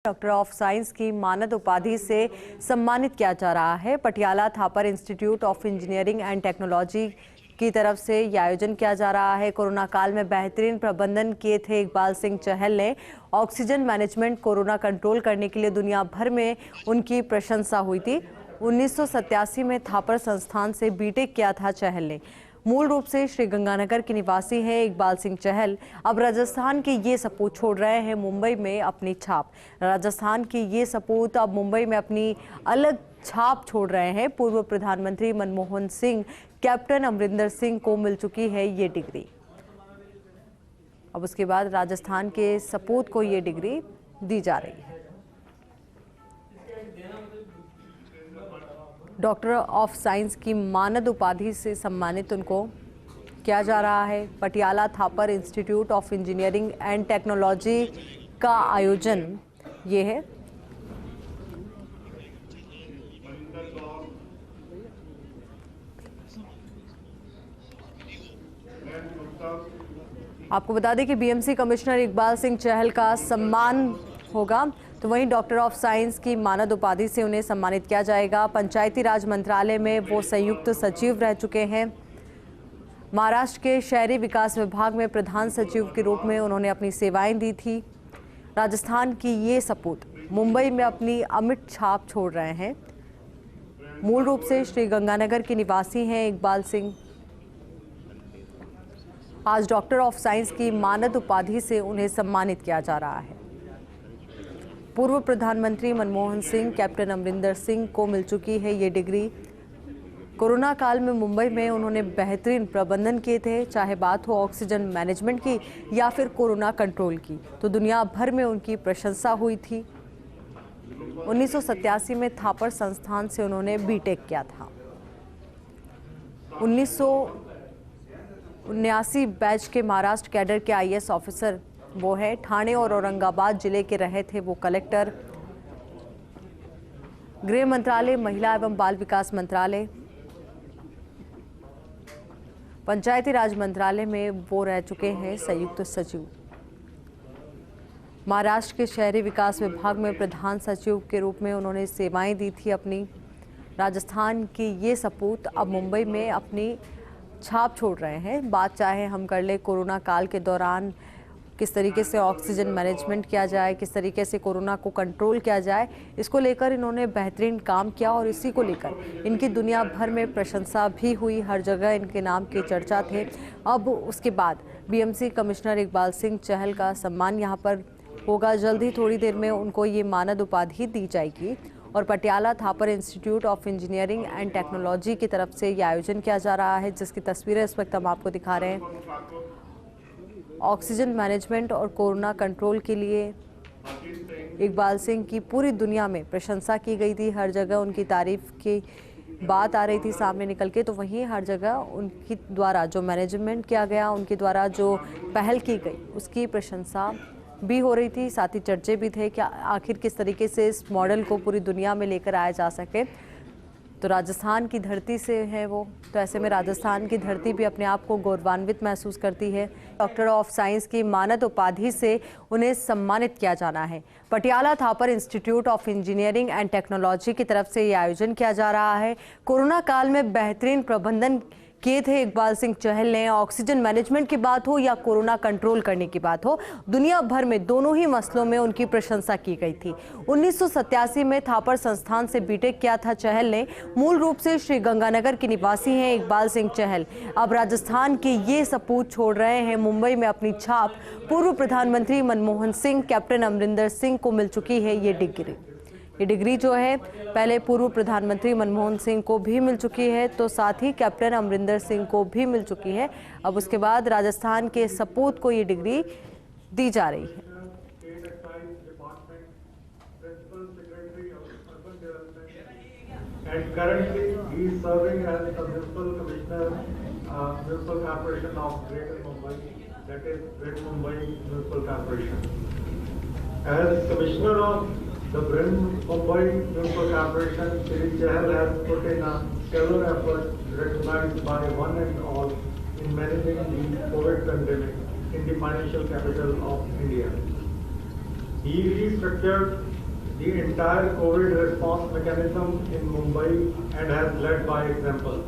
Doctor of science की मानद उपाधि से सम्मानित किया जा रहा है। Patiala Thapar institute of engineering and technology की तरफ से यह आयोजन किया जा रहा है। कोरोना काल में बेहतरीन प्रबंधन किए थे इकबाल सिंह चहल ने। ऑक्सीजन मैनेजमेंट कोरोना कंट्रोल करने के लिए दुनिया भर में उनकी प्रशंसा हुई थी। 1987 में थापर संस्थान से बीटेक किया था चहल ने। मूल रूप से श्रीगंगानगर के निवासी हैं इकबाल सिंह चहल। अब राजस्थान के ये सपूत छोड़ रहे हैं मुंबई में अपनी छाप। राजस्थान के ये सपूत अब मुंबई में अपनी अलग छाप छोड़ रहे हैं। पूर्व प्रधानमंत्री मनमोहन सिंह, कैप्टन अमरिंदर सिंह को मिल चुकी है ये डिग्री। अब उसके बाद राजस्थान के सपूत को ये डिग्री दी जा रही है। डॉक्टर ऑफ साइंस की मानद उपाधि से सम्मानित उनको किया जा रहा है। Patiala Thapar institute of engineering and technology का आयोजन ये है। आपको बता दें कि बीएमसी कमिश्नर इकबाल सिंह चहल का सम्मान होगा, तो वहीं डॉक्टर ऑफ साइंस की मानद उपाधि से उन्हें सम्मानित किया जाएगा। पंचायती राज मंत्रालय में वो संयुक्त सचिव रह चुके हैं। महाराष्ट्र के शहरी विकास विभाग में प्रधान सचिव के रूप में उन्होंने अपनी सेवाएं दी थी। राजस्थान की ये सपूत मुंबई में अपनी अमिट छाप छोड़ रहे हैं। मूल रूप से श्रीगंगानगर के निवासी हैं इकबाल सिंह। आज डॉक्टर ऑफ साइंस की मानद उपाधि से उन्हें सम्मानित किया जा रहा है। पूर्व प्रधानमंत्री मनमोहन सिंह, कैप्टन अमरिंदर सिंह को मिल चुकी है ये डिग्री। कोरोना काल में मुंबई में उन्होंने बेहतरीन प्रबंधन किए थे, चाहे बात हो ऑक्सीजन मैनेजमेंट की या फिर कोरोना कंट्रोल की, तो दुनिया भर में उनकी प्रशंसा हुई थी। 1987 में थापर संस्थान से उन्होंने बीटेक किया था। 1979 बैच के महाराष्ट्र कैडर के आईएएस ऑफिसर वो है। ठाणे और औरंगाबाद जिले के रहे थे वो कलेक्टर। गृह मंत्रालय, महिला एवं बाल विकास मंत्रालय, पंचायती राज मंत्रालय में वो रह चुके हैं संयुक्त सचिव। महाराष्ट्र के शहरी विकास विभाग में प्रधान सचिव के रूप में उन्होंने सेवाएं दी थी अपनी। राजस्थान की ये सपूत अब मुंबई में अपनी छाप छोड़ रहे हैं। बात चाहे हम कर ले कोरोना काल के दौरान किस तरीके से ऑक्सीजन मैनेजमेंट किया जाए, किस तरीके से कोरोना को कंट्रोल किया जाए, इसको लेकर इन्होंने बेहतरीन काम किया और इसी को लेकर इनकी दुनिया भर में प्रशंसा भी हुई। हर जगह इनके नाम की चर्चा थे। अब उसके बाद बीएमसी कमिश्नर इकबाल सिंह चहल का सम्मान यहाँ पर होगा। जल्द ही थोड़ी देर में उनको ये मानद उपाधि दी जाएगी और Patiala Thapar institute of engineering and technology की तरफ से ये आयोजन किया जा रहा है, जिसकी तस्वीरें इस वक्त हम आपको दिखा रहे हैं। ऑक्सीजन मैनेजमेंट और कोरोना कंट्रोल के लिए इकबाल सिंह की पूरी दुनिया में प्रशंसा की गई थी। हर जगह उनकी तारीफ की बात आ रही थी सामने निकल के, तो वहीं हर जगह उनकी द्वारा जो मैनेजमेंट किया गया, उनके द्वारा जो पहल की गई, उसकी प्रशंसा भी हो रही थी। साथ ही चर्चे भी थे कि आखिर किस तरीके से इस मॉडल को पूरी दुनिया में लेकर आया जा सके। तो राजस्थान की धरती से है वो, तो ऐसे में राजस्थान की धरती भी अपने आप को गौरवान्वित महसूस करती है। डॉक्टर ऑफ साइंस की मानद उपाधि से उन्हें सम्मानित किया जाना है। Patiala Thapar institute of engineering and technology की तरफ से ये आयोजन किया जा रहा है। कोरोना काल में बेहतरीन प्रबंधन किए थे इकबाल सिंह चहल ने। ऑक्सीजन मैनेजमेंट की बात हो या कोरोना कंट्रोल करने की बात हो, दुनिया भर में दोनों ही मसलों में उनकी प्रशंसा की गई थी। 1987 में थापर संस्थान से बीटेक किया था चहल ने। मूल रूप से श्रीगंगानगर के निवासी हैं इकबाल सिंह चहल। अब राजस्थान के ये सपूत छोड़ रहे हैं मुंबई में अपनी छाप। पूर्व प्रधानमंत्री मनमोहन सिंह, कैप्टन अमरिंदर सिंह को मिल चुकी है ये डिग्री। ये डिग्री जो है पहले पूर्व प्रधानमंत्री मनमोहन सिंह को भी मिल चुकी है, तो साथ ही कैप्टन अमरिंदर सिंह को भी मिल चुकी है। अब उसके बाद राजस्थान के सपूत को ये डिग्री दी जा रही है। And currently he is serving as the Municipal Commissioner, Municipal Corporation of Greater Mumbai, that is Greater Mumbai Municipal Corporation. As Commissioner of the Greater Mumbai Municipal Corporation, Shri Chahal has put in a stellar effort recognized by one and all in managing the COVID pandemic in the financial capital of India. He restructured the entire COVID response mechanism in Mumbai and has led by example.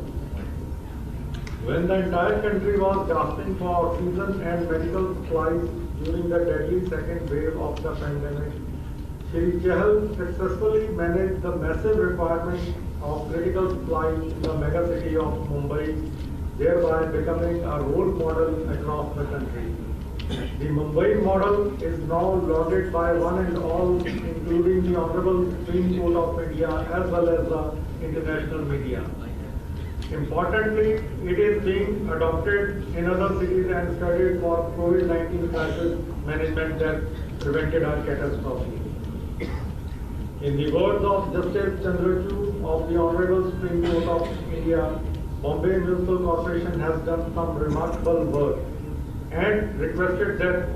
When the entire country was gasping for oxygen and medical supplies during the deadly second wave of the pandemic, Shri Chahal successfully managed the massive requirement of critical supplies in the mega city of Mumbai, thereby becoming a role model across the country. The Mumbai model is now lauded by one and all, including the Honorable Supreme Court of India as well as the international media. Importantly, it is being adopted in other cities and studied for COVID-19 crisis management that prevented a catastrophe. In the words of Justice Chandrachud of the Honorable Supreme Court of India, Bombay Municipal Corporation has done some remarkable work and requested that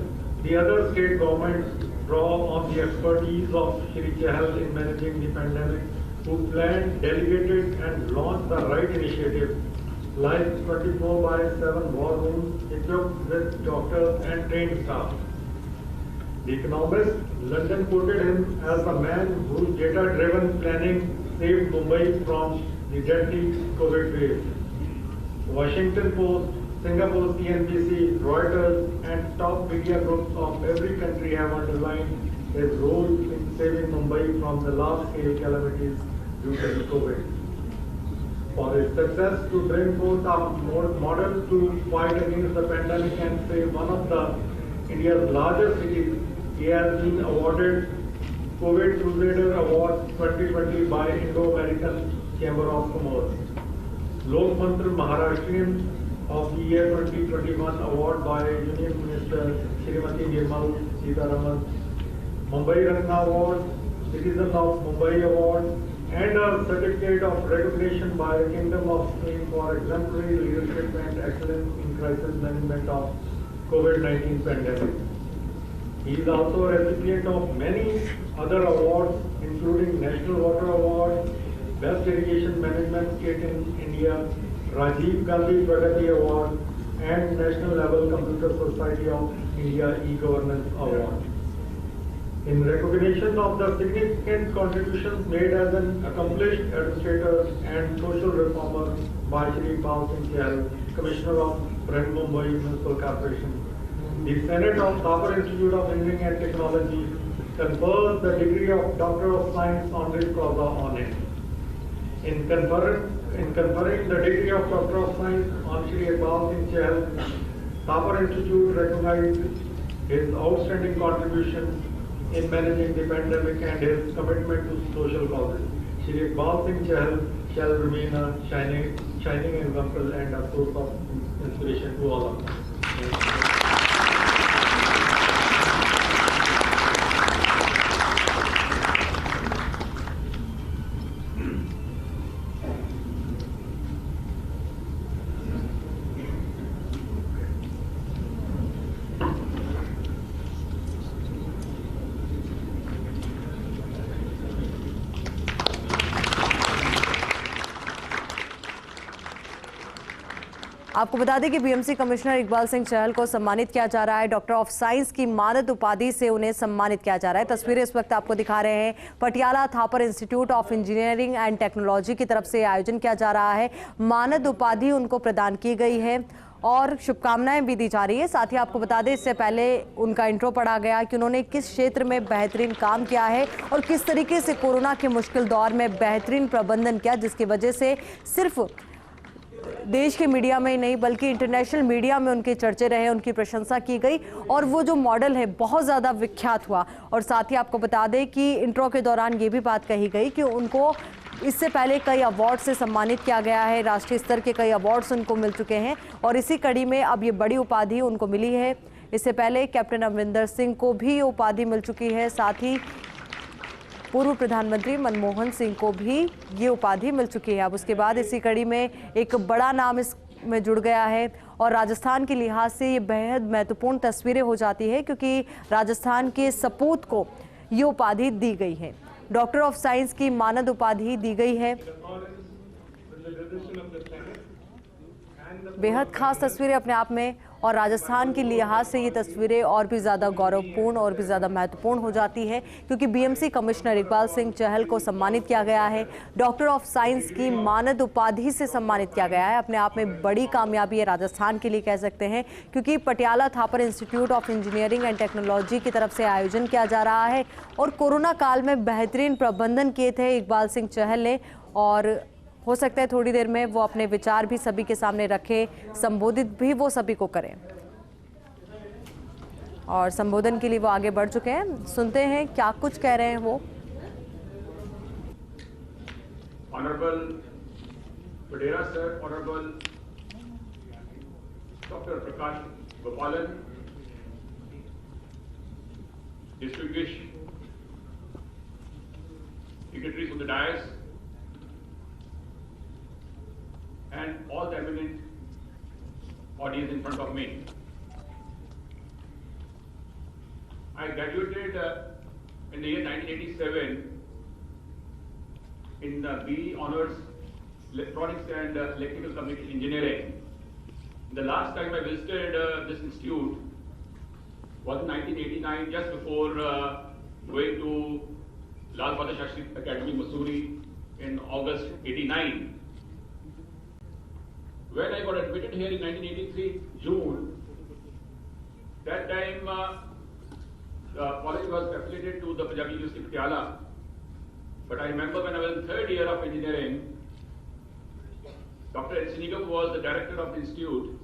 the other state governments draw on the expertise of Shri Chahal in managing the pandemic, who planned, delegated and launched the right initiative like 24/7 war rooms equipped with doctors and trained staff. The Economist London quoted him as the man whose data-driven planning saved Mumbai from the deadly COVID wave. Washington Post, Singapore CNBC, Reuters and top media groups of every country have underlined his role in saving Mumbai from the large-scale calamities due to COVID. For his success to bring forth a model to fight against the pandemic and save one of the India's largest cities, he has been awarded COVID Crusader Award 2020 by Indo-American Chamber of Commerce. Lok Mantra Maharashtrian of the year 2021 award by Union Minister Srimati Nirmal Sitharaman, Mumbai Ratna Award, Citizen of Mumbai Award, and a certificate of recognition by the Kingdom of Spain for exemplary leadership and excellence in crisis management of COVID-19 pandemic. He is also a recipient of many other awards, including National Water Award, Best Irrigation Management State in India, Rajiv Gandhi Pragati Award, and National Level Computer Society of India E-Governance Award. In recognition of the significant contributions made as an accomplished administrator and social reformer by Shri Pal Singh Chahal, Commissioner of Mumbai Municipal Corporation, the Senate of Thapar Institute of Engineering and Technology confers the degree of Doctor of Science honoris causa on him. In conferring the degree of Doctor of Science on Shri Pal Singh Chahal, Thapar Institute recognized his outstanding contributions in managing the pandemic and his commitment to social causes. Shri Pal Singh Chahal shall remain a shining example and a source of inspiration to all of us. आपको बता दें कि BMC commissioner Iqbal Singh Chahal को सम्मानित किया जा रहा है। डॉक्टर ऑफ साइंस की मानद उपाधि से उन्हें सम्मानित किया जा रहा है। तस्वीरें इस वक्त आपको दिखा रहे हैं। Patiala Thapar institute of engineering and technology की तरफ से आयोजन किया जा रहा है। मानद उपाधि उनको प्रदान की गई है और शुभकामनाएं भी दी जा रही है। साथ ही आपको बता दें, इससे पहले उनका इंट्रो पढ़ा गया कि उन्होंने किस क्षेत्र में बेहतरीन काम किया है और किस तरीके से कोरोना के मुश्किल दौर में बेहतरीन प्रबंधन किया, जिसकी वजह से सिर्फ देश के मीडिया में ही नहीं बल्कि इंटरनेशनल मीडिया में उनके चर्चे रहे, उनकी प्रशंसा की गई और वो जो मॉडल है बहुत ज़्यादा विख्यात हुआ। और साथ ही आपको बता दें कि इंट्रो के दौरान ये भी बात कही गई कि उनको इससे पहले कई अवार्ड से सम्मानित किया गया है, राष्ट्रीय स्तर के कई अवार्ड्स उनको मिल चुके हैं और इसी कड़ी में अब ये बड़ी उपाधि उनको मिली है। इससे पहले कैप्टन अमरिंदर सिंह को भी ये उपाधि मिल चुकी है, साथ ही पूर्व प्रधानमंत्री मनमोहन सिंह को भी ये उपाधि मिल चुकी है। अब उसके बाद इसी कड़ी में एक बड़ा नाम इसमें जुड़ गया है और राजस्थान के लिहाज से ये बेहद महत्वपूर्ण तस्वीरें हो जाती है क्योंकि राजस्थान के सपूत को ये उपाधि दी गई है। डॉक्टर ऑफ साइंस की मानद उपाधि दी गई है। बेहद खास तस्वीरें अपने आप में और राजस्थान के लिहाज से ये तस्वीरें और भी ज़्यादा गौरवपूर्ण और भी ज़्यादा महत्वपूर्ण हो जाती है, क्योंकि बीएमसी कमिश्नर इकबाल सिंह चहल को सम्मानित किया गया है। डॉक्टर ऑफ साइंस की मानद उपाधि से सम्मानित किया गया है। अपने आप में बड़ी कामयाबी है राजस्थान के लिए, कह सकते हैं, क्योंकि Patiala Thapar institute of engineering and technology की तरफ से आयोजन किया जा रहा है और कोरोना काल में बेहतरीन प्रबंधन किए थे इकबाल सिंह चहल ने। और हो सकता है थोड़ी देर में वो अपने विचार भी सभी के सामने रखें, संबोधित भी वो सभी को करें और संबोधन के लिए वो आगे बढ़ चुके हैं। सुनते हैं क्या कुछ कह रहे हैं वो। Honorable Vadera sir, Honorable Dr. Prakash Gopalan, distinguished dignitaries of the dais, and all the eminent audience in front of me. I graduated in the year 1987 in BE Honours Electronics and Electrical Communication Engineering. The last time I visited this institute was in 1989, just before going to Lal Bahadur Shastri Academy, Mussoorie in August 89. When I got admitted here in 1983, June, that time the college was affiliated to the Punjabi University Patiala. But I remember when I was in third year of engineering, Dr. N. Nigam was the director of the institute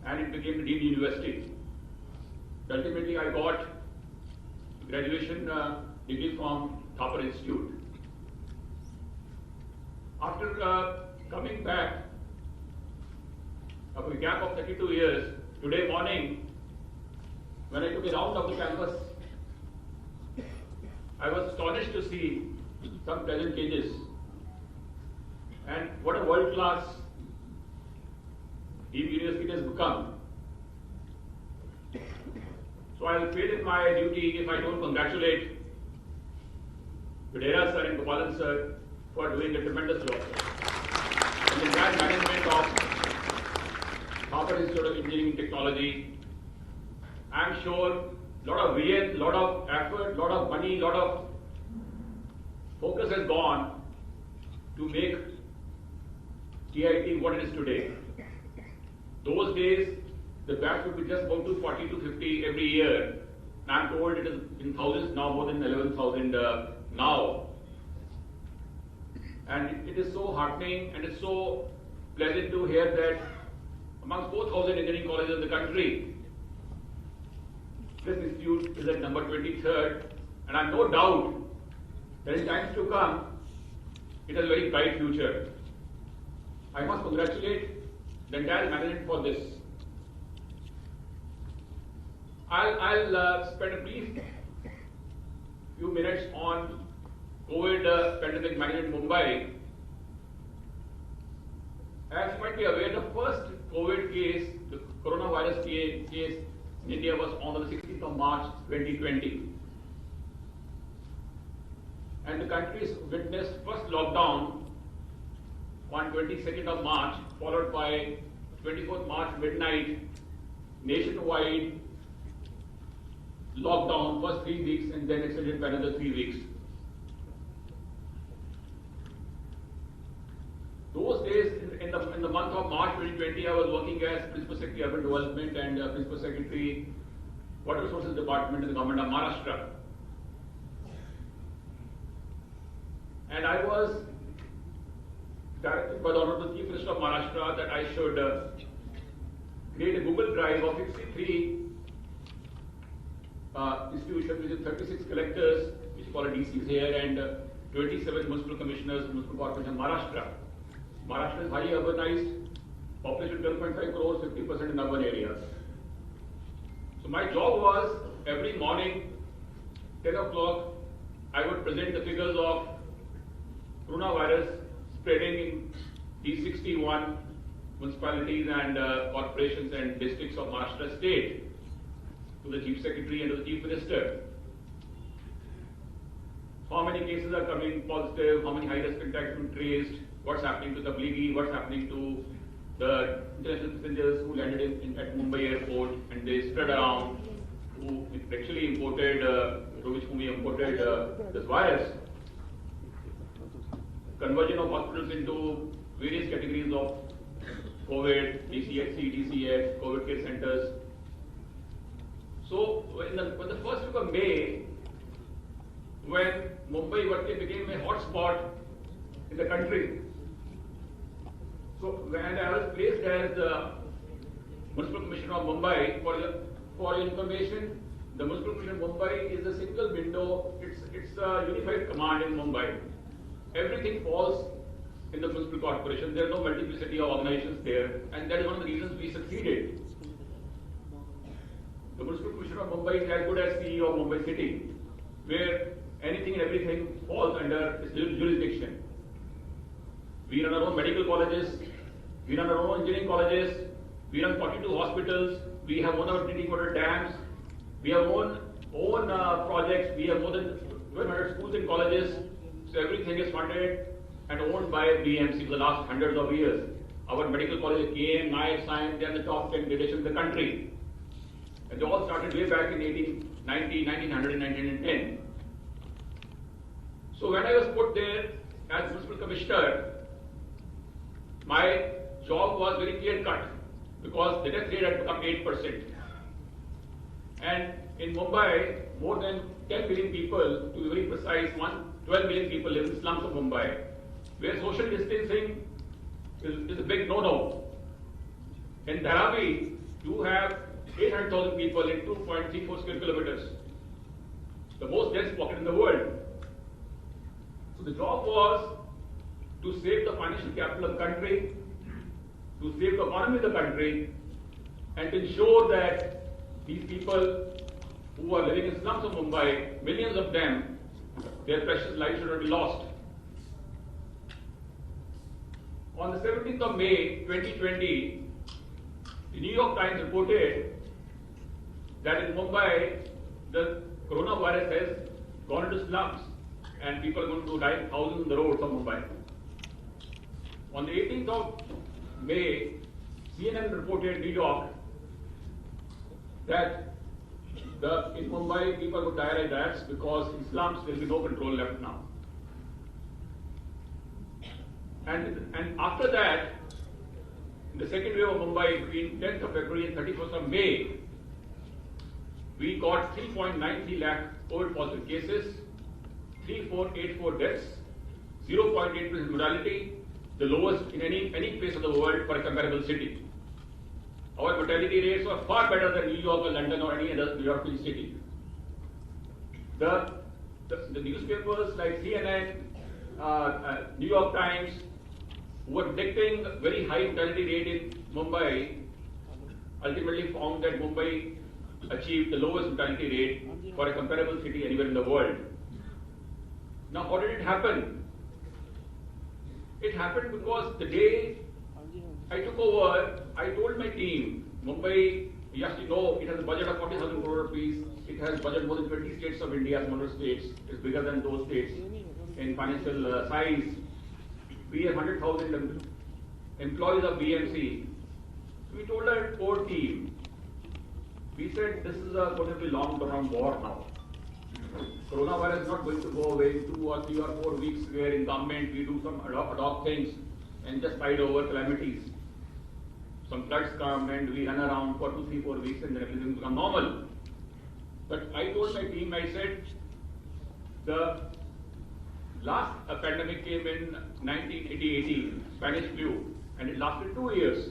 and it became the Dean University. Ultimately, I got graduation degree from Thapar Institute. After coming back, after a gap of 32 years, today morning, when I took a round of the campus, I was astonished to see some pleasant changes. And what a world-class Deep University has become. So I'll fail in my duty if I don't congratulate Vadera sir and Gopalan sir for doing a tremendous job. And the entire management of Thapar Institute of Engineering and Technology, I'm sure a lot of vision, lot of effort, lot of money, lot of focus has gone to make TIT what it is today. Those days, the batch would be just about 240 to 50 every year. And I'm told it is in thousands now, more than 11,000 now. And it is so heartening and it's so pleasant to hear that amongst 4,000 engineering colleges in the country, this institute is at number 23rd, and I have no doubt that in times to come, it has a very bright future. I must congratulate the entire management for this. I'll spend a brief few minutes on COVID pandemic management in Mumbai. As you might be aware, the first COVID case, the coronavirus case in India was on the 16th of March 2020. And the country's witnessed first lockdown on 22nd of March, followed by 24th March midnight, nationwide lockdown, first 3 weeks and then extended by another 3 weeks. Those days, in the month of March 2020, I was working as Principal Secretary Urban Development and Principal Secretary Water Resources Department in the government of Maharashtra. And I was directed by the Honorable Chief Minister of Maharashtra that I should create a Google Drive of 63 institutions, which is 36 collectors, which is called DCs here, and 27 municipal commissioners, municipal corporation of Maharashtra. Maharashtra is highly urbanized, population 12.5 crores, 50% in urban areas. So my job was every morning, 10 o'clock, I would present the figures of coronavirus spreading in these 61 municipalities and corporations and districts of Maharashtra state to the Chief Secretary and to the Chief Minister. How many cases are coming positive, how many high-risk contacts have been traced, what's happening to Tablighi, what's happening to the international passengers who landed at Mumbai airport and they spread around, who actually imported, through which we imported this virus. Conversion of hospitals into various categories of COVID, DCHC, DCX, COVID care centers. So when the first week of May, when Mumbai became a hotspot in the country, so when I was placed as the Municipal Commissioner of Mumbai, for your information, the Municipal Commissioner of Mumbai is a single window. It's a unified command in Mumbai. Everything falls in the municipal corporation. There are no multiplicity of organizations there, and that is one of the reasons we succeeded. The Municipal Commissioner of Mumbai is as good as CEO of Mumbai City, where anything and everything falls under its jurisdiction. We run our own medical colleges, we run our own engineering colleges, we run 42 hospitals, we have one of our drinking water dams, we have own projects, we have more than 1,200 schools and colleges, so everything is funded and owned by BMC for the last hundreds of years. Our medical colleges, KM, NICE, Science, they are the top 10 gradations in the country. And they all started way back in 1890, 1900 and 1910. So when I was put there as Municipal Commissioner, my job was very clear cut because the death rate had become 8%. And in Mumbai, more than 10 million people, to be very precise, 12 million people live in the slums of Mumbai, where social distancing is a big no-no. In Dharavi, you have 800,000 people in 2.34 square kilometers, the most dense pocket in the world. So the job was to save the financial capital of the country, to save the economy of the country, and to ensure that these people who are living in slums of Mumbai, millions of them, their precious lives should not be lost. On the 17th of May 2020, the New York Times reported that in Mumbai, the coronavirus has gone into slums and people are going to die thousands on the roads of Mumbai. On the 18th of May, CNN reported New York that in Mumbai people would die like rats because in slums there will be no control left now. And after that, in the second wave of Mumbai, between 10th of February and 31st of May, we got 3.93 lakh COVID positive cases, 3,484 deaths, 0.8% mortality, the lowest in any place of the world for a comparable city. Our mortality rates were far better than New York or London or any other European city. The newspapers like CNN, New York Times, who were predicting very high mortality rate in Mumbai, ultimately found that Mumbai achieved the lowest mortality rate for a comparable city anywhere in the world. Now, how did it happen? It happened because the day I took over, I told my team, Mumbai, you actually know, it has a budget of 40,000 crore rupees. It has budget more than 20 states of India, smaller states. It's bigger than those states in financial size. We have 100,000 employees of BMC. So we told our core team, we said this is going to be long-term war now. Coronavirus is not going to go away in 2 or 3 or 4 weeks where in government we do some ad hoc things and just tide over calamities. Some floods come and we run around for 2, 3, 4 weeks and then everything becomes normal. But I told my team, I said, the last pandemic came in 1980, Spanish flu, and it lasted 2 years.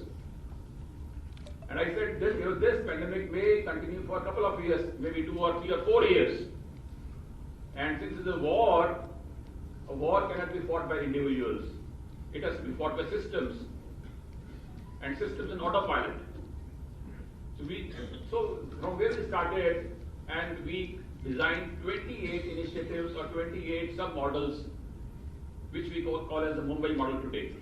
And I said, this pandemic may continue for a couple of years, maybe 2 or 3 or 4 years. And since it's a war cannot be fought by individuals. It has to be fought by systems. And systems in autopilot. So from where we started, and we designed 28 initiatives or 28 sub-models, which we call as the Mumbai model today.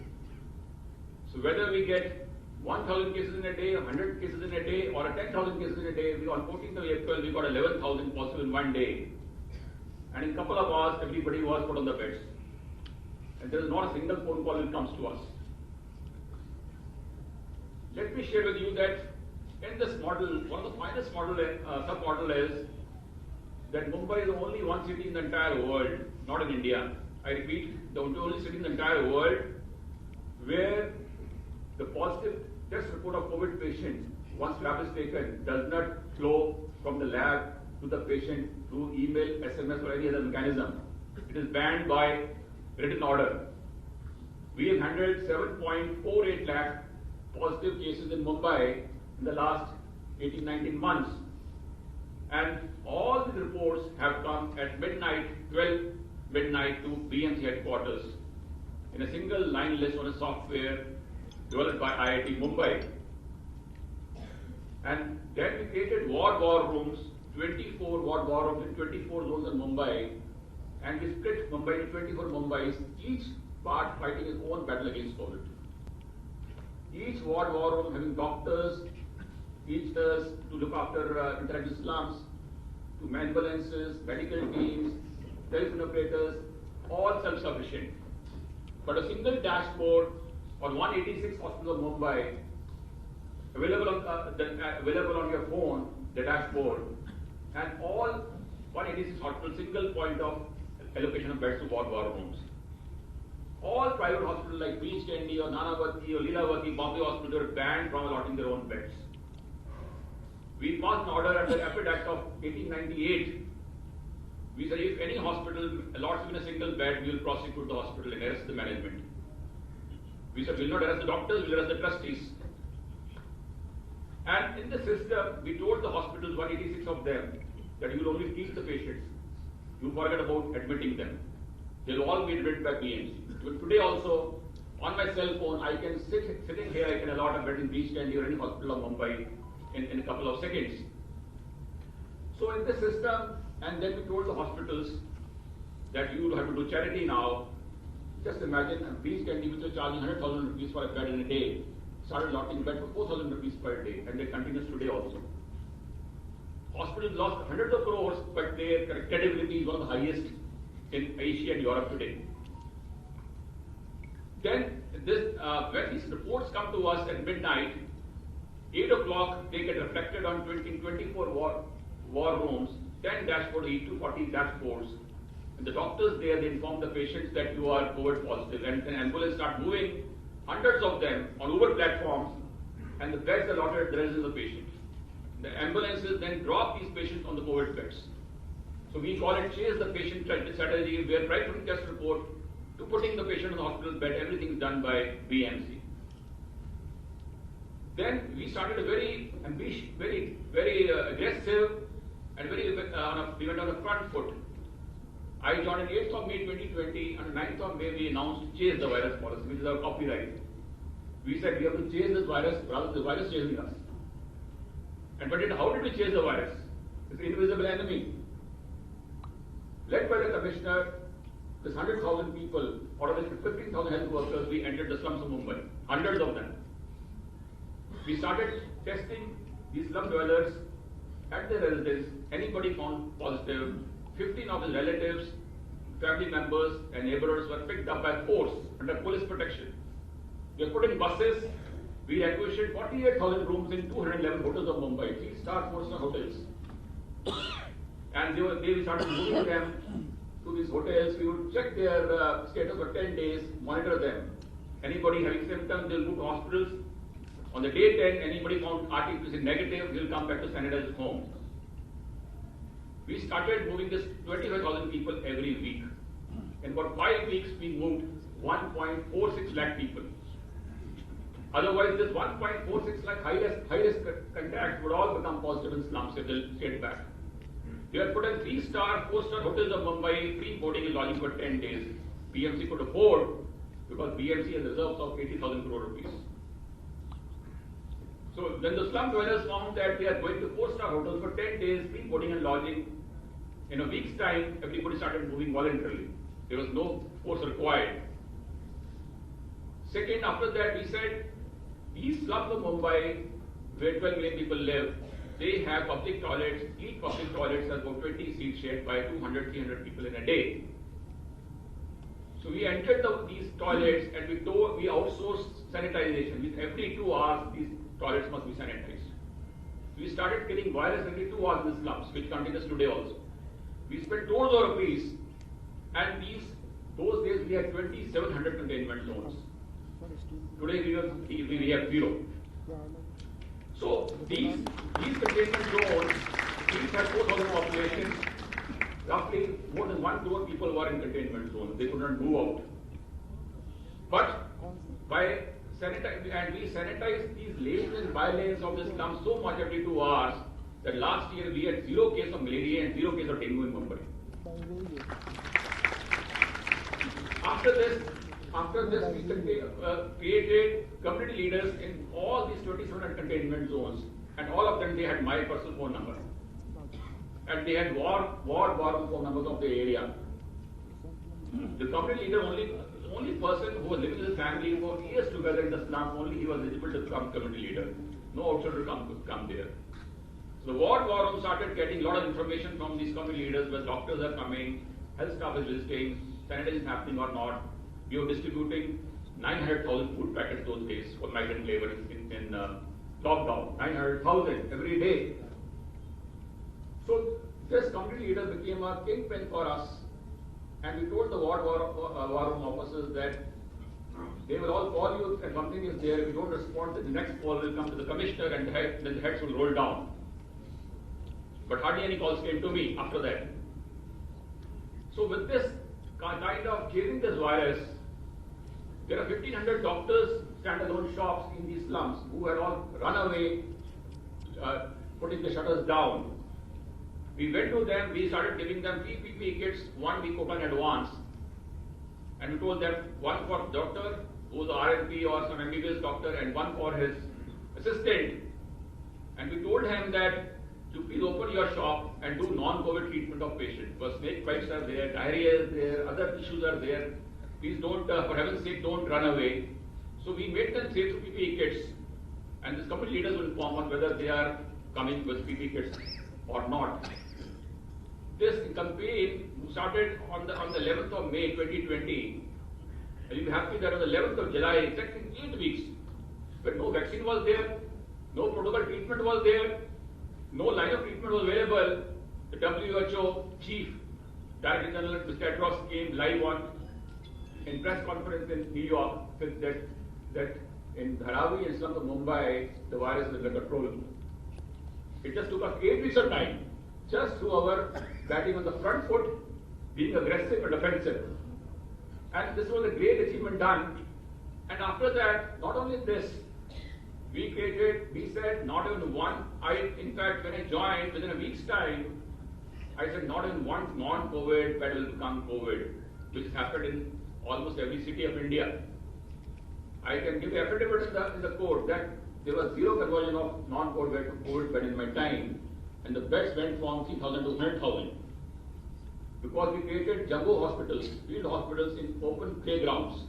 So whether we get 1,000 cases in a day, 100 cases in a day, or 10,000 cases in a day, on 14th of April, we got 11,000 positive in one day. And in a couple of hours, everybody was put on the beds. And there is not a single phone call that comes to us. let me share with you that in this model, one of the finest model sub-model is that Mumbai is the only one city in the entire world, not in India. I repeat, the only city in the entire world where the positive test report of COVID patient, once swab is taken, does not flow from the lab to the patient through email, SMS or any other mechanism. It is banned by written order. We have handled 7.48 lakh positive cases in Mumbai in the last 18-19 months. And all the reports have come at midnight, 12 midnight to BMC headquarters in a single line list on a software developed by IIT Mumbai. And then we created war rooms, 24 war rooms in 24 zones in Mumbai, and we split Mumbai into 24 Mumbais, each part fighting its own battle against COVID. Each war room having doctors, teachers to look after interactive slums, to ambulances, medical teams, telephone operators, all self-sufficient. But a single dashboard on 186 hospitals of Mumbai, available on your phone, the dashboard, and all 186 hospitals, single point of allocation of beds to war rooms. All private hospitals like Beach Candy or Nanavati or Leelavati, Bombay Hospital are banned from allotting their own beds. We passed an order under the Rapid Act of 1898. We said if any hospital allots even a single bed, we will prosecute the hospital and arrest the management. We said we will not arrest the doctors, we will arrest the trustees. And in the system, we told the hospitals, 186 of them, that you will only treat the patients. You forget about admitting them. They will all be admitted by BMC. But today also, on my cell phone, I can sitting here, I can allot a bed in Beach Candy or any hospital of Mumbai in a couple of seconds. So in the system, and then we told the hospitals that you have to do charity now. Just imagine a Beach Candy which was charging 100,000 rupees for a bed in a day, started allotting bed for 4,000 rupees per day, and they continues today also. Hospitals lost hundreds of crores, but their credibility is one of the highest in Asia and Europe today. Then when these reports come to us at midnight, 8 o'clock, they get reflected on 24 war rooms, 10 dashboards, 240 dashboards. And the doctors there, they inform the patients that you are COVID positive. And then ambulance start moving, hundreds of them on Uber platforms, and the beds allotted at the residence of the patient. The ambulances then drop these patients on the COVID beds. So we call it chase the patient strategy, where right from test report to putting the patient on the hospital bed, everything is done by BMC. Then we started a very ambitious, very aggressive, and we went on the front foot. I joined on 8th of May 2020, on 9th of May we announced Chase the Virus policy, which is our copyright. We said we have to chase this virus rather than the virus chasing us. And how did we chase the virus? It's an invisible enemy. Led by the commissioner, this 100,000 people, out of which 15,000 health workers, we entered the slums of Mumbai, hundreds of them. We started testing these slum dwellers at their residence. Anybody found positive, 15 of his relatives, family members and neighbors were picked up by force under police protection. We were put in buses. We requisitioned 48,000 rooms in 211 hotels of Mumbai, 3-star, 4-star hotels. And we started moving them to these hotels. We would check their status for 10 days, monitor them. Anybody having symptoms, they'll move to hospitals. On the day 10, anybody found RT-PCR negative, he'll come back to sanitize his home. We started moving this 25,000 people every week. In about 5 weeks, we moved 1.46 lakh people. Otherwise, this 1.46 lakh high-risk contacts would all become positive in slums if they'll stay back. We had put in 3-star, 4-star hotels of Mumbai, free boarding and lodging for 10 days. BMC could afford because BMC has reserves of 80,000 crore rupees. So when the slum dwellers found that they are going to 4-star hotels for 10 days, free boarding and lodging, in a week's time, everybody started moving voluntarily. There was no force required. Second, after that, we said, these slums of Mumbai, where 12 million people live, they have public toilets. Each public toilet has about 20 seats shared by 200, 300 people in a day. So we entered these toilets and we outsourced sanitization. With every 2 hours, these toilets must be sanitized. We started killing virus every 2 hours in the slums, which continues today also. We spent crores of rupees, and those days we had 2,700 containment zones. Today we have 0. So these containment zones, each had 4,000 population. Roughly more than 1 crore people were in containment zones. They could not move out. But by we sanitized these lanes and by-lanes of the slums so much every 2 hours that last year we had 0 case of malaria and 0 case of dengue in Mumbai. After this we created community leaders in all these 2,700 containment zones, and all of them, they had my personal phone number. And they had war phone numbers of the area. The community leader, only person who was living with his family for years together in the slum, only he was eligible to become community leader. No outsider come there. So the war room started getting a lot of information from these community leaders, where doctors are coming, health staff is visiting, sanitation is happening or not. We were distributing 900,000 food packets those days for migrant labor in lockdown. 900,000 every day. So this community leader became a kingpin for us, and we told the war room officers that they will all call you and something is there. If you don't respond, the next call will come to the commissioner, and then the heads will roll down. But hardly any calls came to me after that. So with this kind of chasing this virus, there are 1,500 doctors, standalone shops in these slums who had all run away, putting the shutters down. We went to them, we started giving them free PPE kits 1 week open in advance. And we told them, one for doctor, who's an RNP or some MBBS doctor, and one for his assistant. And we told him that to please open your shop and do non-COVID treatment of patients. Because snake bites are there, diarrhea is there, other issues are there. Please don't, for heaven's sake, don't run away. So we made them save through PPE kits. And these community leaders will inform us whether they are coming with PPE kits or not. This campaign started on the 11th of May 2020, and you'll be happy that on the 11th of July, exactly 8 weeks, when no vaccine was there, no protocol treatment was there, no line of treatment was available, the WHO chief, Director General Mr. Tedros came live in press conference in New York, said that in Dharavi and slums of Mumbai, the virus is under control. It just took us 8 weeks of time, just through our batting on the front foot, being aggressive and offensive. And this was a great achievement done. And after that, not only this, we said not even one, in fact, when I joined, within a week's time, I said not even one non-COVID bed will become COVID, which has happened in almost every city of India. I can give affidavit in the court that there was 0 conversion of non-COVID bed to COVID bed in my time, and the beds went from 3,000 to 100,000. Because we created jumbo hospitals, field hospitals in open playgrounds.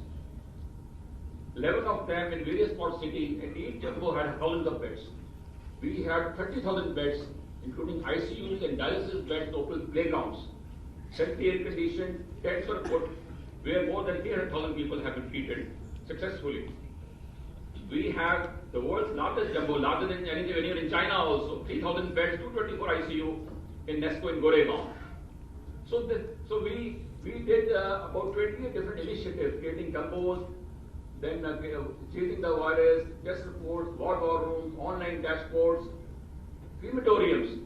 11 of them in various parts of the city, and each jumbo had thousands of beds. We had 30,000 beds, including ICUs and dialysis beds, open playgrounds. Centrally air-conditioned tents were put, where more than 300,000 people have been treated successfully. We have the world's largest jumbo, larger than anywhere in China also. 3,000 beds, 224 ICU in Nesco in Goregaon. So we did about 28 different initiatives, creating jumbos, then chasing the virus, test reports, war rooms, online dashboards, crematoriums.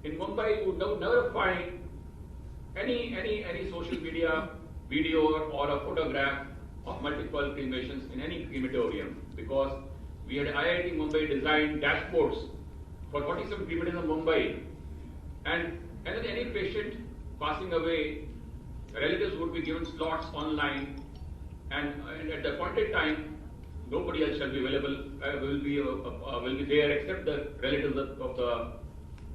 In Mumbai, you would never find any social media video or a photograph of multiple cremations in any crematorium, because we had IIT Mumbai designed dashboards for 47 crematoriums in Mumbai, and then any patient passing away, relatives would be given slots online, and at the appointed time, nobody else shall be available, will be there except the relatives of the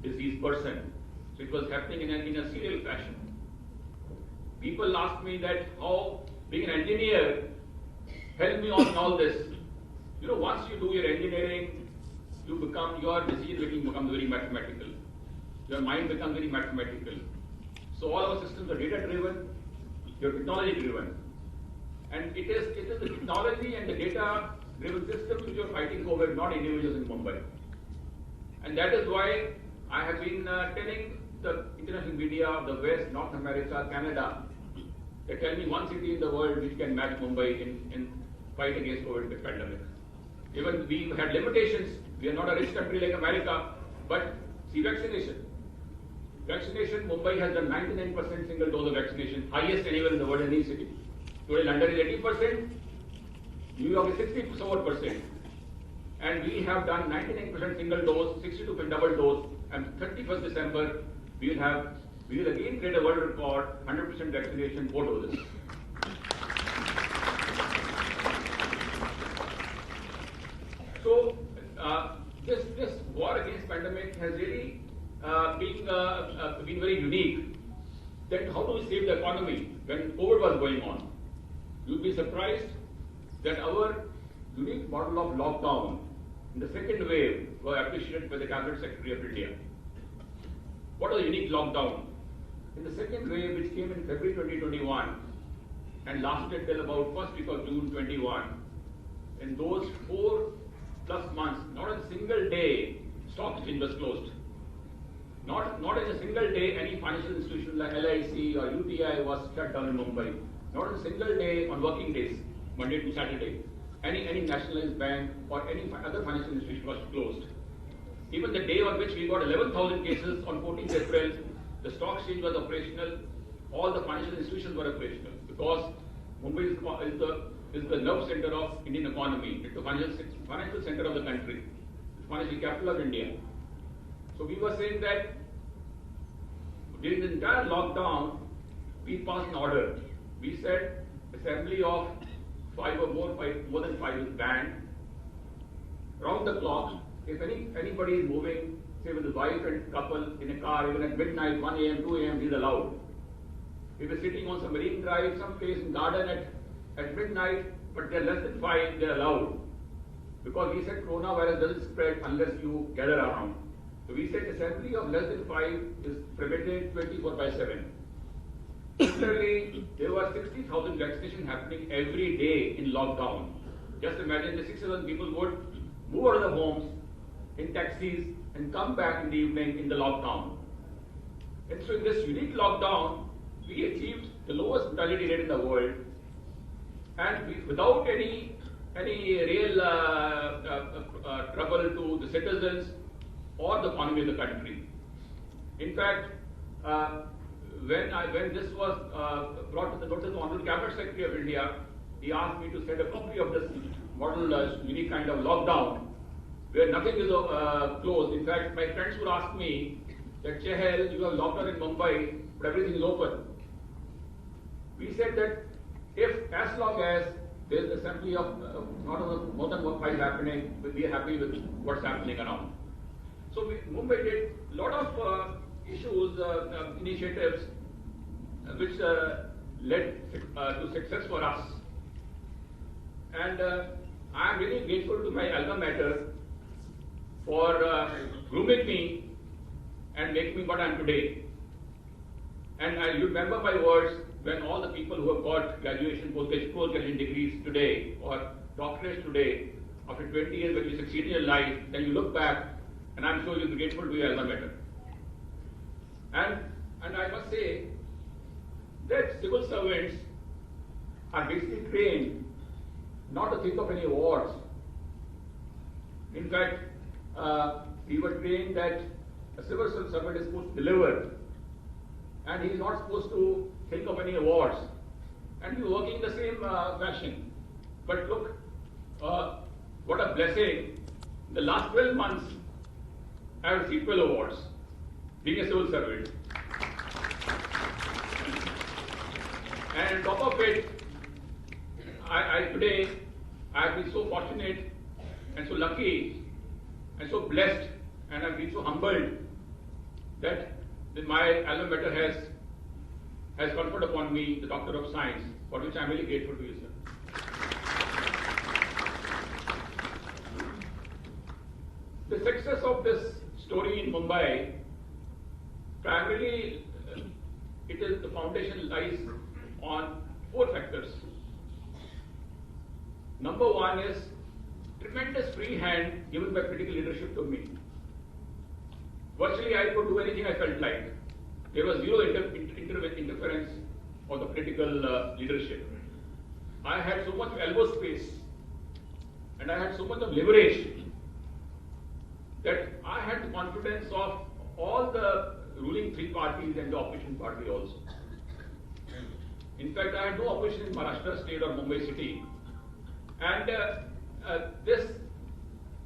deceased person. So it was happening in a serial fashion. People ask me that how being an engineer helped me on all this. You know, once you do your engineering, your decision making becomes very mathematical. Your mind becomes very mathematical. So all our systems are data driven, you're technology driven. And it is the technology and the data driven systems which are fighting COVID, not individuals in Mumbai. And that is why I have been telling the international media of the West, North America, Canada, they tell me one city in the world which can match Mumbai in fight against COVID pandemic. Even we had limitations. We are not a rich country like America, but see vaccination. Vaccination, Mumbai has done 99% single dose of vaccination, highest anywhere in the world, any city. Today London is 80%, New York is 64%. And we have done 99% single dose, 62% double dose, and 31st December, we will again create a world record, 100% vaccination, 4 doses. So, this war against pandemic has really been very unique. That how do we save the economy when COVID was going on? You'll be surprised that our unique model of lockdown in the second wave was appreciated by the Cabinet Secretary of India. What was a unique lockdown? In the second wave, which came in February 2021 and lasted till about first week of June 21, in those 4+ months, not a single day stock exchange was closed. Not in a single day any financial institution like LIC or UTI was shut down in Mumbai. Not in a single day on working days, Monday to Saturday, any nationalized bank or any other financial institution was closed. Even the day on which we got 11,000 cases on 14th April, the stock exchange was operational, all the financial institutions were operational because Mumbai is the nerve center of Indian economy. It's the financial center of the country, the financial capital of India. So we were saying that during the entire lockdown, we passed an order. We said assembly of 5 or more than 5 is banned. Round the clock, if anybody is moving, say with a wife and couple in a car, even at midnight, 1 a.m., 2 a.m., is allowed. If you're sitting on some marine drive, some place in garden at midnight, but they're less than 5, they're allowed. Because we said coronavirus doesn't spread unless you gather around. So we said assembly of less than 5 is permitted 24/7. Similarly, there were 60,000 vaccinations happening every day in lockdown. Just imagine the 60,000 people would move out of the homes in taxis and come back in the evening in the lockdown. And so in this unique lockdown, we achieved the lowest mortality rate in the world, and without any real trouble to the citizens or the economy of the country. In fact, when this was brought to the notice of the Honorable Cabinet Secretary of India, he asked me to send a copy of this model unique kind of lockdown, where nothing is closed. In fact, my friends would ask me that, Chehel, you have lockdown in Mumbai, but everything is open. We said that if as long as there is assembly of more than 5 happening, we are happy with what's happening around. So Mumbai did a lot of issues, initiatives, which led to success for us. And I am really grateful to my alma mater for grooming me and making me what I am today. And you remember my words when all the people who have got graduation, post-graduation degrees today or doctorates today, after 20 years when you succeed in your life, then you look back and I'm sure you'll be grateful to your alma mater. And I must say that civil servants are basically trained not to think of any awards. In fact, we were trained that a civil servant is supposed to deliver, and he is not supposed to think of any awards. And we were working in the same fashion. But look, what a blessing. In the last 12 months, I have received 12 awards, being a civil servant. And on top of it, today, I have been so fortunate and so lucky and so blessed, and I have been so humbled that my alma mater has conferred upon me the Doctor of Science, for which I am really grateful to you, sir. The success of this story in Mumbai, primarily, the foundation lies on 4 factors. Number 1 is tremendous free hand given by political leadership to me. Virtually, I could do anything I felt like. There was zero interference of the political leadership. I had so much elbow space and I had so much of leverage that I had the confidence of all the ruling three parties and the opposition party also. In fact, I had no opposition in Maharashtra state or Mumbai city. And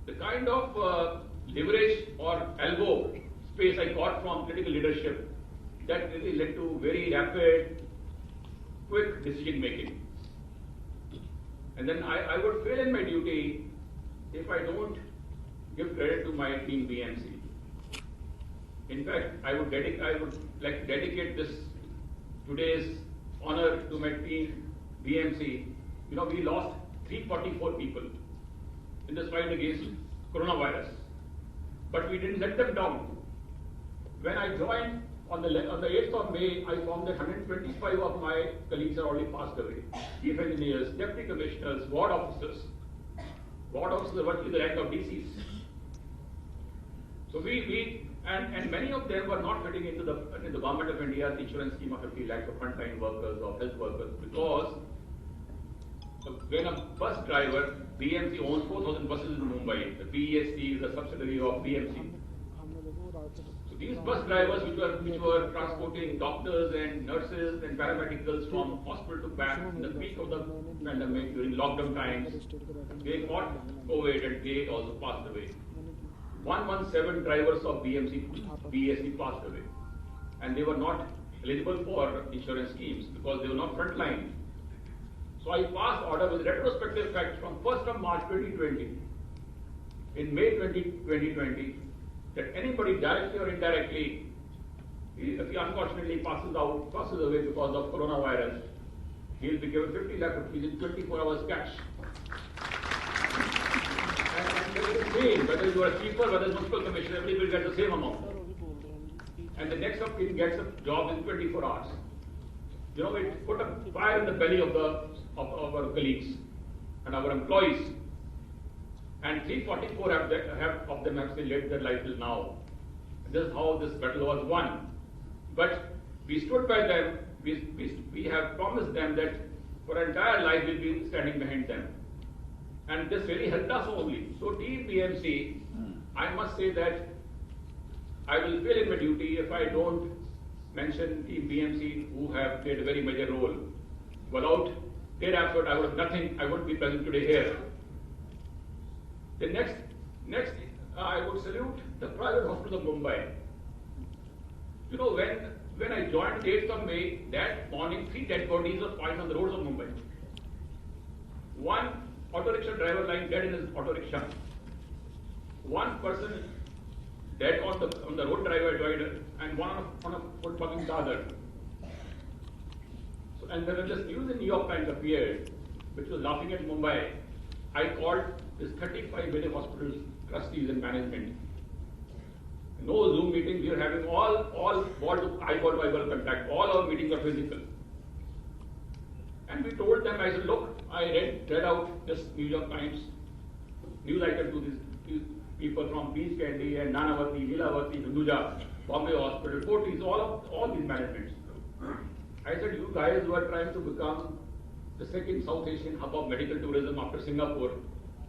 the kind of leverage or elbow space I got from political leadership, that really led to very rapid, quick decision making. And then I would fail in my duty if I don't give credit to my team BMC. In fact, I would like to dedicate this today's honor to my team BMC. You know, we lost 344 people in this fight against coronavirus, but we didn't let them down. When I joined on the 8th of May, I found that 125 of my colleagues are already passed away. Chief engineers, deputy commissioners, ward officers are virtually the rank of DCs. So and many of them were not fitting into the Government of India's insurance scheme of 50 lakhs of frontline workers or health workers, because when a bus driver, BMC owns 4,000 buses in Mumbai. The BEST is a subsidiary of BMC. So these bus drivers, which were transporting doctors and nurses and paramedicals from hospital to back in the peak of the pandemic during lockdown times, they got COVID and they also passed away. 117 drivers of BEST passed away, and they were not eligible for insurance schemes because they were not frontline. So I passed order with retrospective effect from 1st of March 2020, in May 2020, that anybody directly or indirectly, if he unfortunately passes away because of coronavirus, he will be given 50 lakh rupees in 24 hours cash. And it is the same, whether you are a chief or whether it's municipal commissioner, everybody will get the same amount. And the next of kin gets a job in 24 hours. You know, it put a fire in the belly of our colleagues and our employees. And 344 of them have still led their life till now. And this is how this battle was won. But we stood by them. We have promised them that for our entire life we'll be standing behind them. And this really helped us only. So Team BMC, I must say that I will fail in my duty if I don't mention Team BMC, who have played a very major role. Without their effort, I would have nothing. I wouldn't be present today here. The next, I would salute the private hospital of Mumbai. You know, when I joined 8th of May, that morning, 3 dead bodies were found on the roads of Mumbai. One auto rickshaw driver lying dead in his auto rickshaw. One person dead on the road driver divider, and one on a foot-walking other. So, and when this news in New York Times appeared, which was laughing at Mumbai, I called this 35 major hospitals trustees and management. No Zoom meetings. We are having all eyeball contact. All our meetings are physical. And we told them, I said, look, I read out this New York Times news item to these people from Peace Candy and Nanavati, Lilavati, Hinduja, Bombay Hospital, Fortis, all these managements. I said, you guys were trying to become the second South Asian hub of medical tourism after Singapore,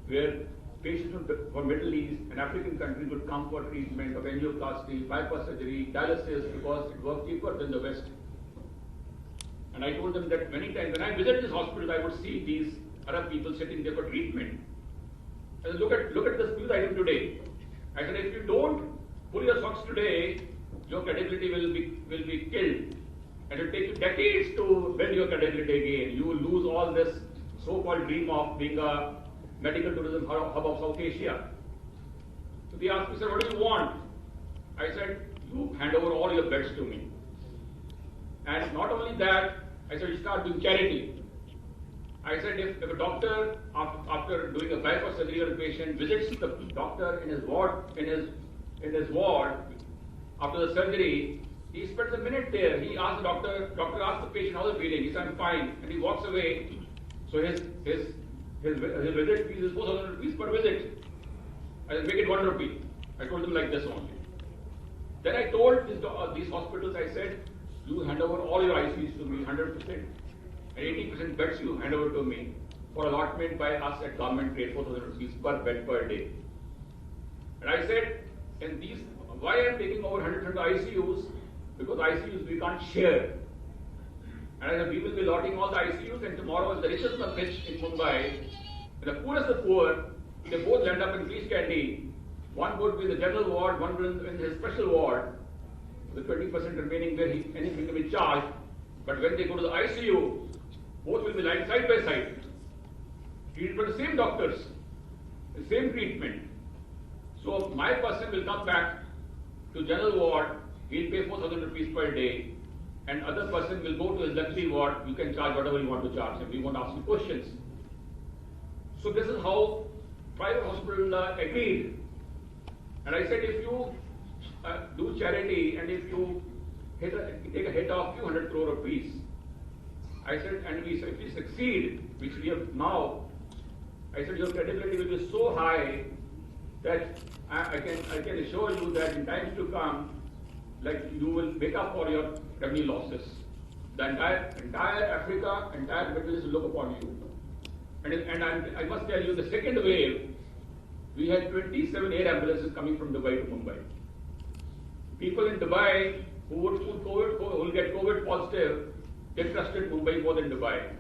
where patients from Middle East and African countries would come for treatment of angioplasty, bypass surgery, dialysis, because it was cheaper than the West. And I told them that many times when I visit this hospital, I would see these Arab people sitting there for treatment. I said, look at this news item today. I said, if you don't pull your socks today, your credibility will be killed. And it will take you decades to build your credibility again. You will lose all this so-called dream of being a medical tourism hub of South Asia. So they asked me, sir, what do you want? I said, you hand over all your beds to me. And not only that, I said, you start doing charity. I said, if a doctor, after doing a bypass surgery on a patient, visits the doctor in his ward, after the surgery, he spends a minute there. He asks the doctor asks the patient, how's he feeling? He says, I'm fine. And he walks away. So his his visit fees is 4,000 rupees per visit. I'll make it 1 rupee. I told them like this only. Then I told these hospitals, I said, you hand over all your ICs to me, 100%. And 80% beds you hand over to me for allotment by us at government rate, 4,000 rupees per bed per day. And I said, why I am taking over 100% ICUs? Because ICUs we can't share. And I said, we will be allotting all the ICUs, and tomorrow if the richest are rich in Mumbai, and the poorest of poor, they both land up in Greece Candy. One would be in the general ward, one would be in the special ward, the 20% remaining where anything can be charged. But when they go to the ICU, both will be lying side by side, treated by the same doctors, the same treatment. So my person will come back to general ward, he'll pay 4,000 rupees per day, and other person will go to his luxury ward, you can charge whatever you want to charge him, we won't ask you questions. So this is how private hospital agreed. And I said, if you do charity and if you take a hit of few hundred crore rupees, I said, and if we succeed, which we have now, I said, your credibility will be so high that I can assure you that in times to come, like you will make up for your revenue losses. The entire Africa, entire Middle East will look upon you. And I must tell you, the second wave, we had 27 air ambulances coming from Dubai to Mumbai. People in Dubai who will get COVID positive, they trusted Mumbai more than Dubai.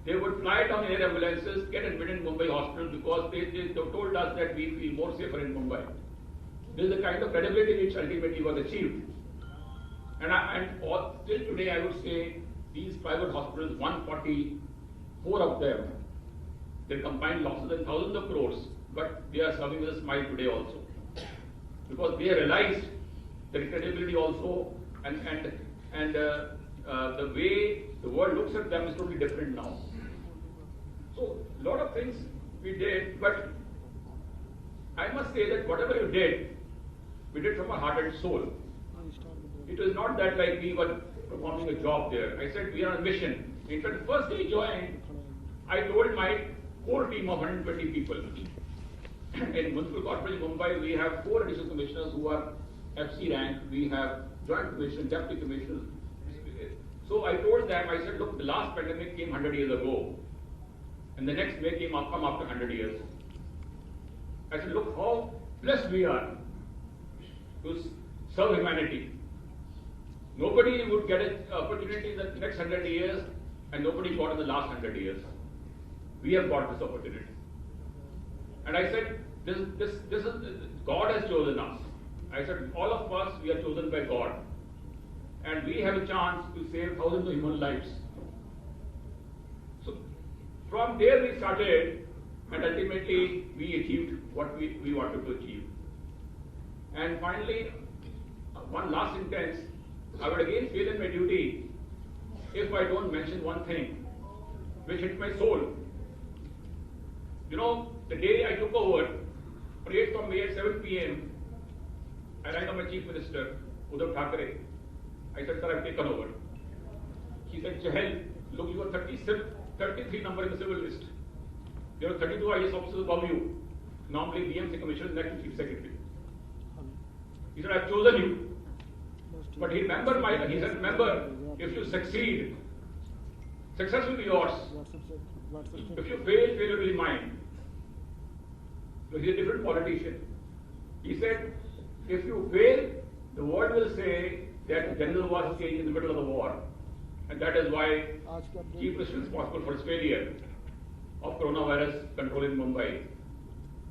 They would fly down air ambulances, get admitted in Mumbai hospital because they told us that we feel more safer in Mumbai. This is the kind of credibility which ultimately was achieved. And till today, I would say these private hospitals, 144 of them, their combined losses are thousands of crores, but they are serving with a smile today also. Because they realized their credibility also and the way the world looks at them is totally different now. So, a lot of things we did, but I must say that whatever you did, we did from our heart and soul. It was not that like we were performing a job there. I said we are on a mission. In fact, the first day I joined, I told my core team of 120 people. In Municipal Corporation Mumbai, we have 4 additional commissioners who are FC rank. We have joint commissioners, deputy commissioners. So I told them, I said, look, the last pandemic came 100 years ago, and the next may come after 100 years. I said, look how blessed we are to serve humanity. Nobody would get an opportunity in the next 100 years, and nobody got in the last 100 years. We have got this opportunity. And I said, this is God has chosen us. I said, all of us, we are chosen by God. And we have a chance to save thousands of human lives. So from there we started, and ultimately we achieved what we wanted to achieve. And finally, one last sentence, I would again fail in my duty if I don't mention one thing which hit my soul. You know, the day I took over, on 8th of May at 7 p.m., I rang up my Chief Minister, Uddhav Thackeray. I said, sir, I've taken over. He said, Chahal, look, you are 33 number in the civil list. There are 32 IAS officers above you. Normally, BMC Commissioner is next to Chief Secretary. He said, I've chosen you. But he said, remember, if you succeed, success will be yours. If you fail, failure will be mine. So he's a different politician. He said, if you fail, the world will say that the general was changed in the middle of the war. And that is why Chief Minister is responsible for his failure of coronavirus control in Mumbai.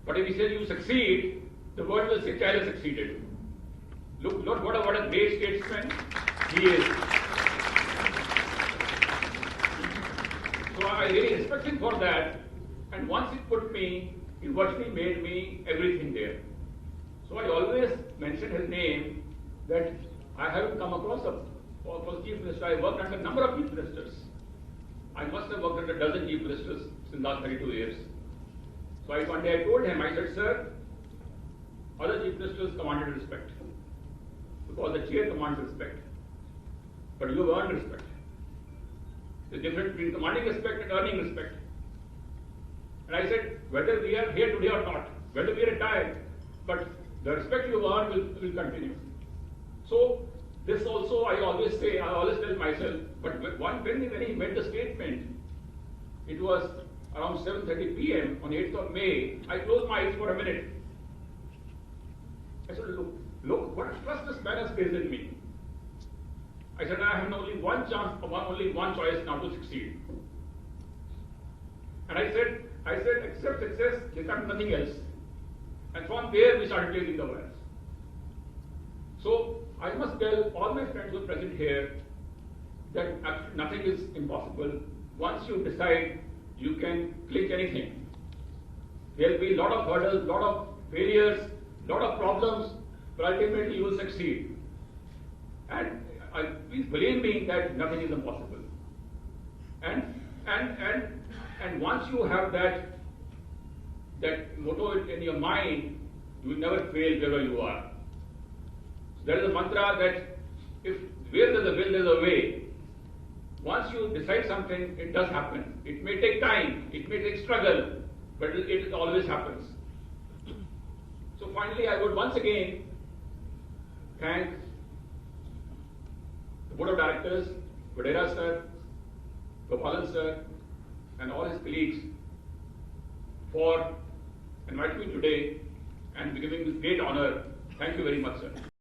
But if he says you succeed, the world will say Chahal has succeeded. Look what a great statesman he is. So I really respect him for that. And once he put me, he virtually made me everything there. So I always mention his name that I haven't come across a Chief Minister. I worked under a number of Chief Ministers. I must have worked under a dozen Chief Ministers since the last 32 years. So one day I told him, I said, sir, other Chief Ministers commanded respect. Because the chair commands respect. But you have earned respect. There's a difference between commanding respect and earning respect. And I said, whether we are here today or not, whether we retire, but the respect you earn will continue. So this also I always tell myself, but when he made the statement, it was around 7:30 p.m. on 8th of May, I closed my eyes for a minute. I said, look, what trust this man has placed in me. I said, I have only one chance, only one choice now to succeed. And I said, accept success, accept nothing else. And from there, we started placing the wires. So I must tell all my friends who are present here that nothing is impossible. Once you decide, you can click anything. There will be a lot of hurdles, lot of failures, lot of problems, but ultimately you will succeed. And please believe me that nothing is impossible. And once you have that motto in your mind, you will never fail wherever you are. So there is a mantra that where there's a will, there's a way. Once you decide something, it does happen. It may take time, it may take struggle, but it always happens. So finally, I would once again thank the Board of Directors, Vadera sir, Gopalan sir, and all his colleagues for inviting me today and giving this great honor. Thank you very much, sir.